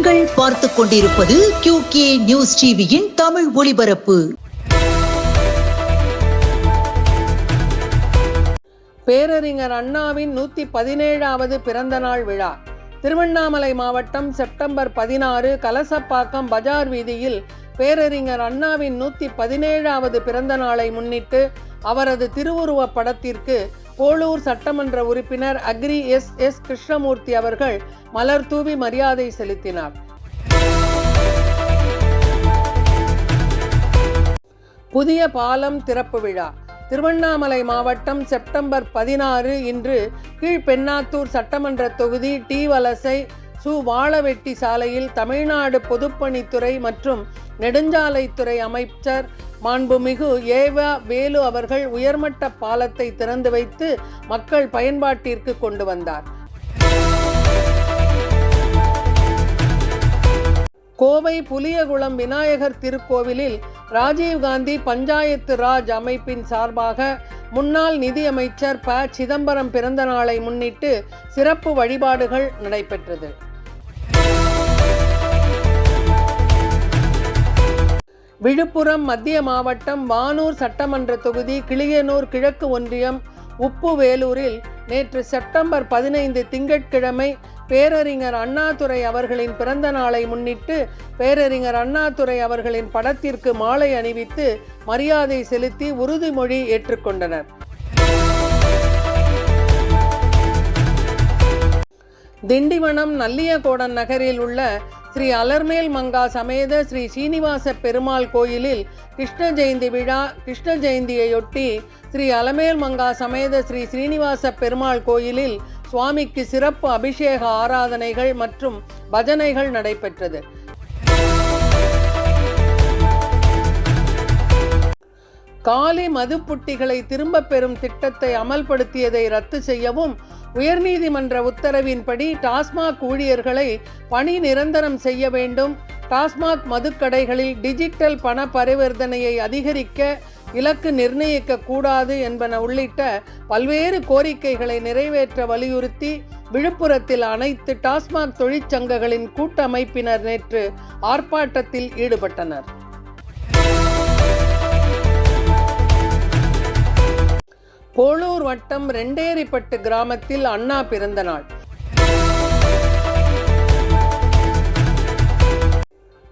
நீங்கள் பார்த்துக் கொண்டிருப்பது QK நியூஸ் டிவியின் தமிழ் ஒளிபரப்பு. பேரறிஞர் அண்ணாவின் 117வது பிறந்த நாள் விழா திருவண்ணாமலை மாவட்டம் செப்டம்பர் 16 கலசப்பாக்கம் பஜார் வீதியில் பேரறிஞர் அண்ணாவின் 117வது பிறந்த நாளை முன்னிட்டு அவரது திருவுருவ படத்திற்கு போளூர் சட்டமன்ற உறுப்பினர் அக்ரி எஸ் கிருஷ்ணமூர்த்தி அவர்கள் மலர் தூவி மரியாதை செலுத்தினார். புதிய பாலம் திறப்பு விழா திருவண்ணாமலை மாவட்டம் செப்டம்பர் 16 இன்று கீழ்பெண்ணாத்தூர் சட்டமன்ற தொகுதி டி வலசை வாழவெட்டி சாலையில் தமிழ்நாடு பொதுப்பணித்துறை மற்றும் நெடுஞ்சாலைத்துறை அமைச்சர் மாண்புமிகு ஏவா வேலு அவர்கள் உயர்மட்ட பாலத்தை திறந்து வைத்து மக்கள் பயன்பாட்டிற்கு கொண்டு வந்தார். கோவை புலியகுளம் விநாயகர் திருக்கோவிலில் ராஜீவ்காந்தி பஞ்சாயத்து ராஜ் அமைப்பின் சார்பாக முன்னாள் நிதியமைச்சர் ப சிதம்பரம் பிறந்த நாளை முன்னிட்டு சிறப்பு வழிபாடுகள் நடைபெற்றது. விழுப்புரம் மத்திய மாவட்டம் வானூர் சட்டமன்ற தொகுதி கிளியனூர் கிழக்கு ஒன்றியம் உப்புவேலூரில் நேற்று செப்டம்பர் 15 திங்கட்கிழமை பேரறிஞர் அண்ணாதுரை அவர்களின் பிறந்த நாளை முன்னிட்டு பேரறிஞர் அண்ணாதுரை அவர்களின் படத்திற்கு மாலை அணிவித்து மரியாதை செலுத்தி உறுதிமொழி ஏற்றுக்கொண்டனர். திண்டிவனம் நல்லியகோடன் நகரில் உள்ள ஸ்ரீ அலர்மேல் மங்கா சமேத ஸ்ரீ சீனிவாச பெருமாள் கோயிலில் கிருஷ்ண ஜெயந்தி விழா கிருஷ்ண ஜெயந்தியையொட்டி ஸ்ரீ அலமேல் மங்கா சமேத ஸ்ரீ ஸ்ரீனிவாச பெருமாள் கோயிலில் சுவாமிக்கு சிறப்பு அபிஷேக ஆராதனைகள் மற்றும் பஜனைகள் நடைபெற்றது. காலி மதுப்புட்டிகளை திரும்ப பெறும் திட்டத்தை அமல்படுத்தியதை ரத்து செய்யவும் உயர்நீதிமன்ற உத்தரவின்படி டாஸ்மாக் ஊழியர்களை பணி நிரந்தரம் செய்ய வேண்டும், டாஸ்மாக் மதுக்கடைகளில் டிஜிட்டல் பண பரிவர்த்தனையை அதிகரிக்க இலக்கு நிர்ணயிக்க கூடாது என்பன உள்ளிட்ட பல்வேறு கோரிக்கைகளை நிறைவேற்ற வலியுறுத்தி விழுப்புரத்தில் அனைத்து டாஸ்மாக் தொழிற்சங்கங்களின் கூட்டமைப்பினர் நேற்று ஆர்ப்பாட்டத்தில் ஈடுபட்டனர். போளூர் வட்டம் ரெண்டேரிப்பட்டு கிராமத்தில் அண்ணா பிறந்த நாள்.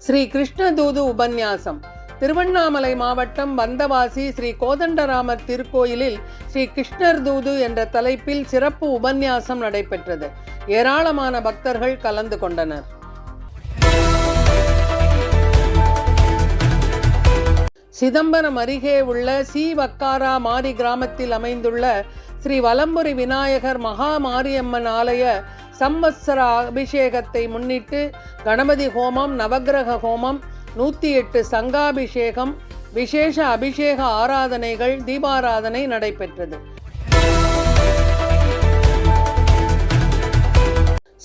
ஸ்ரீ கிருஷ்ணதூது உபன்யாசம் திருவண்ணாமலை மாவட்டம் வந்தவாசி ஸ்ரீ கோதண்டராமர் திருக்கோயிலில் ஸ்ரீ கிருஷ்ணர் தூது என்ற தலைப்பில் சிறப்பு உபன்யாசம் நடைபெற்றது. ஏராளமான பக்தர்கள் கலந்து கொண்டனர். சிதம்பரம் அருகே உள்ள வக்காரா மாரி கிராமத்தில் அமைந்துள்ள ஸ்ரீ வலம்புரி விநாயகர் மகா மாரியம்மன் ஆலய சம்வத்சர அபிஷேகத்தை முன்னிட்டு கணபதி ஹோமம், நவக்கிரக ஹோமம், 108 சங்காபிஷேகம், விசேஷ அபிஷேக ஆராதனைகள், தீபாராதனை நடைபெற்றது.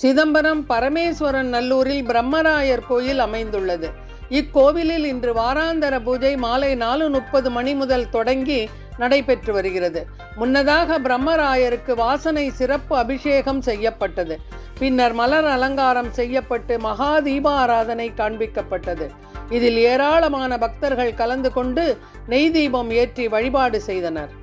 சிதம்பரம் பரமேஸ்வரன் நல்லூரில் பிரம்மராயர் கோயில் அமைந்துள்ளது. இக்கோவிலில் இன்று வாராந்தர பூஜை மாலை 4:30 மணி முதல் தொடங்கி நடைபெற்று வருகிறது. முன்னதாக பிரம்மராயருக்கு வாசனை சிறப்பு அபிஷேகம் செய்யப்பட்டது. பின்னர் மலர் அலங்காரம் செய்யப்பட்டு மகா தீபாராதனை காண்பிக்கப்பட்டது. இதில் ஏராளமான பக்தர்கள் கலந்து கொண்டு நெய் தீபம் ஏற்றி வழிபாடு செய்தனர்.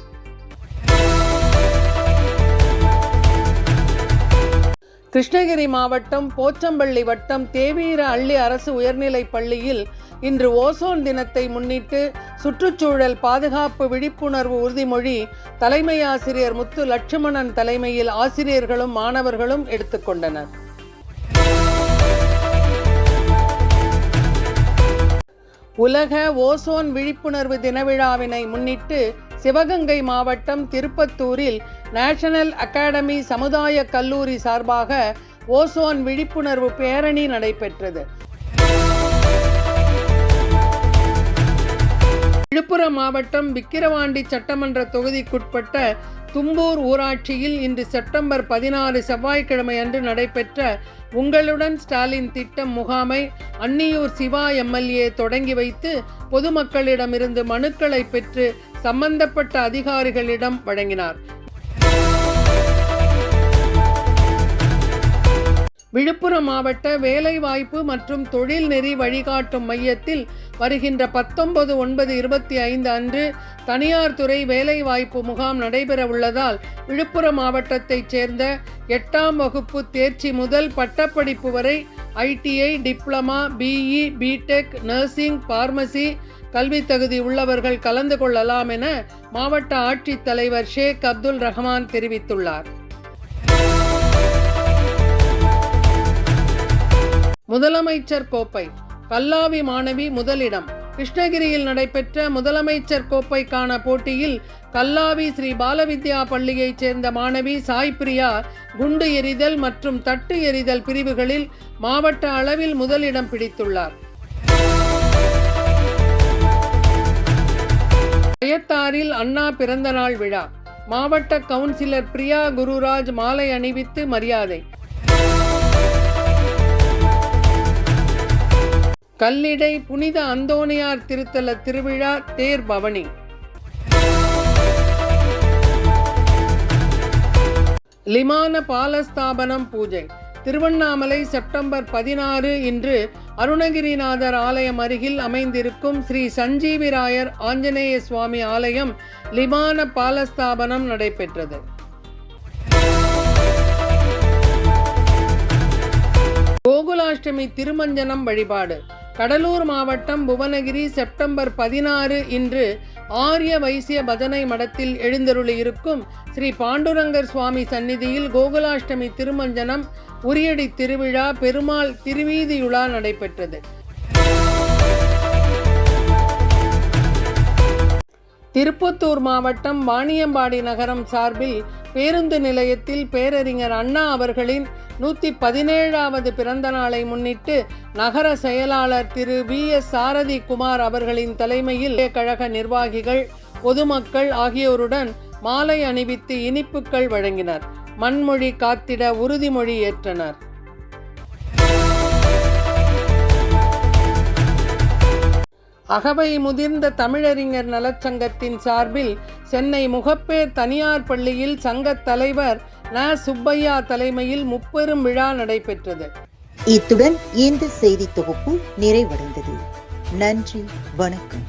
கிருஷ்ணகிரி மாவட்டம் போச்சம்பள்ளி வட்டம் தேவீர அள்ளி அரசு உயர்நிலைப் பள்ளியில் இன்று ஓசோன் தினத்தை முன்னிட்டு சுற்றுச்சூழல் பாதுகாப்பு விழிப்புணர்வு உறுதிமொழி தலைமை ஆசிரியர் முத்து லட்சுமணன் தலைமையில் ஆசிரியர்களும் மாணவர்களும் எடுத்துக்கொண்டனர். உலக ஓசோன் விழிப்புணர்வு தின விழாவினை முன்னிட்டு சிவகங்கை மாவட்டம் திருப்பத்தூரில் நேஷனல் அகாடமி சமுதாய கல்லூரி சார்பாக ஓசோன் விழிப்புணர்வு பேரணி நடைபெற்றது. விழுப்புரம் மாவட்டம் விக்கிரவாண்டி சட்டமன்ற தொகுதிக்குட்பட்ட தும்பூர் ஊராட்சியில் இன்று செப்டம்பர் 16 செவ்வாய்க்கிழமை அன்று நடைபெற்ற உங்களுடன் ஸ்டாலின் திட்டம் முகாமை அன்னியூர் சிவா எம்எல்ஏ தொடங்கி வைத்து பொதுமக்களிடமிருந்து மனுக்களை பெற்று சம்பந்தப்பட்ட அதிகாரிகளிடம் வழங்கினார். விழுப்புரம் மாவட்ட வேலைவாய்ப்பு மற்றும் தொழில் நெறி வழிகாட்டும் மையத்தில் வருகின்ற 19/9/25 அன்று தனியார் துறை வேலைவாய்ப்பு முகாம் நடைபெற உள்ளதால் விழுப்புரம் மாவட்டத்தைச் சேர்ந்த 8ஆம் வகுப்பு தேர்ச்சி முதல் பட்டப்படிப்பு வரை ITI, diploma, BE, BTech, nursing, pharmacy கல்வி தகுதி உள்ளவர்கள் கலந்து கொள்ளலாம் என மாவட்ட ஆட்சித்தலைவர் ஷேக் அப்துல் ரஹ்மான் தெரிவித்துள்ளார். முதலமைச்சர் கோப்பை கல்லாவி மாணவி முதலிடம். கிருஷ்ணகிரியில் நடைபெற்ற முதலமைச்சர் கோப்பைக்கான போட்டியில் கல்லாவி ஸ்ரீ பாலவித்யா பள்ளியைச் சேர்ந்த மாணவி சாய்பிரியா குண்டு எறிதல் மற்றும் தட்டு எறிதல் பிரிவுகளில் மாவட்ட அளவில் முதலிடம் பிடித்துள்ளார். கயத்தாரில் அண்ணா பிறந்தநாள் விழா. மாவட்ட கவுன்சிலர் பிரியா குருராஜ் மாலை அணிவித்து மரியாதை. கல்லிடை புனித அந்தோணியார் திருத்தல திருவிழா தேர் பவனி. லிமான பாலஸ்தாபனம் பூஜை. திருவண்ணாமலை செப்டம்பர் 16 இன்று அருணகிரிநாதர் ஆலயம் அருகில் அமைந்திருக்கும் ஸ்ரீ சஞ்சீவிராயர் ஆஞ்சநேய சுவாமி ஆலயம் லிமான பாலஸ்தாபனம் நடைபெற்றது. கோகுலாஷ்டமி திருமஞ்சனம் வழிபாடு. கடலூர் மாவட்டம் புவனகிரி செப்டம்பர் 16 இன்று ஆரிய வைசிய பஜனை மடத்தில் எழுந்தருளியிருக்கும் ஸ்ரீ பாண்டுரங்கர் சுவாமி சந்நிதியில் கோகுலாஷ்டமி திருமஞ்சனம் உரியடி திருவிழா பெருமாள் திருவீதியுலா நடைபெற்றது. திருப்பத்தூர் மாவட்டம் வாணியம்பாடி நகரம் சார்பில் பேருந்து நிலையத்தில் பேரறிஞர் அண்ணா அவர்களின் 117வது பிறந்த நாளை முன்னிட்டு நகர செயலாளர் திரு VS சாரதி குமார் அவர்களின் தலைமையில் கழக நிர்வாகிகள், பொதுமக்கள் ஆகியோருடன் மாலை அணிவித்து இனிப்புகள் வழங்கினர். மண்மொழி காத்திட உறுதிமொழி ஏற்றனர். அகவை முதிர்ந்த தமிழறிஞர் நலச்சங்கத்தின் சார்பில் சென்னை முகப்பேர் தனியார் பள்ளியில் சங்கத் தலைவர் ந. சுப்பையா தலைமையில் முப்பெரும் விழா நடைபெற்றது. இத்துடன் இந்த செய்தி தொகுப்பு நிறைவடைந்தது. நன்றி, வணக்கம்.